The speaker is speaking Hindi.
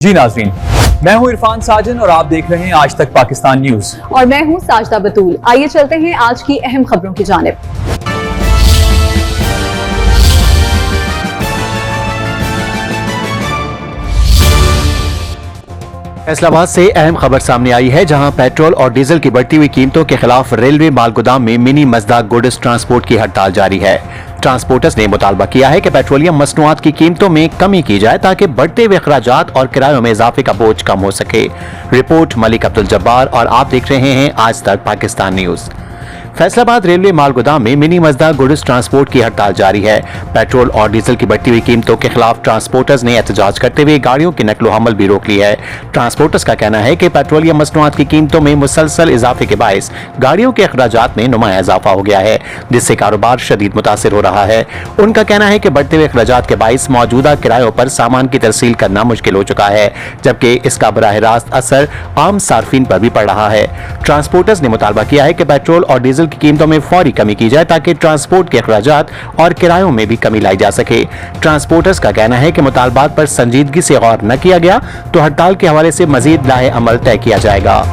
जी नाज़रीन, मैं हूं इरफान साजन और आप देख रहे हैं आज तक पाकिस्तान न्यूज। और मैं हूं साजदा बतूल। आइए चलते हैं आज की अहम खबरों की जानिब। फैसलाबाद से अहम खबर सामने आई है, जहां पेट्रोल और डीजल की बढ़ती हुई कीमतों के खिलाफ रेलवे मालगोदाम में मिनी मजदा गुड्स ट्रांसपोर्ट की हड़ताल जारी है। ट्रांसपोर्टर्स ने मुतालबा किया है कि पेट्रोलियम मसनूआत की कीमतों में कमी की जाए ताकि बढ़ते हुए अखराजात और किरायों में इजाफे का बोझ कम हो सके। रिपोर्ट मलिक अब्दुल जब्बार और आप देख रहे हैं आज तक पाकिस्तान न्यूज। फैसलाबाद रेलवे मालगोदाम में मिनी मजदा गुड्स ट्रांसपोर्ट की हड़ताल जारी है। पेट्रोल और डीजल की बढ़ती हुई कीमतों के खिलाफ ट्रांसपोर्टर्स ने एहतजाज करते हुए गाड़ियों की नकलो हमल भी रोक ली है। ट्रांसपोर्टर्स का कहना है कि पेट्रोलियम मसनूआत की कीमतों में मुसलसल इजाफे के बायस गाड़ियों के अखराजात में नुमाया इजाफा हो गया है, जिससे कारोबार शदीद मुतासिर हो रहा है। उनका कहना है कि बढ़ते हुए अखराजात के बायस मौजूदा किरायों पर सामान की तरसील करना मुश्किल हो चुका है, जबकि इसका बराह रास्त असर आम सार्फिन पर भी पड़ रहा है। ट्रांसपोर्टर्स ने मुतालबा किया है कि पेट्रोल और डीजल की कीमतों में फौरी कमी की जाए ताकि ट्रांसपोर्ट के अखराजात और किरायों में भी कमी लाई जा सके। ट्रांसपोर्टर्स का कहना है कि मुतालबात पर संजीदगी से गौर न किया गया तो हड़ताल के हवाले से मजीद लाहे अमल तय किया जाएगा।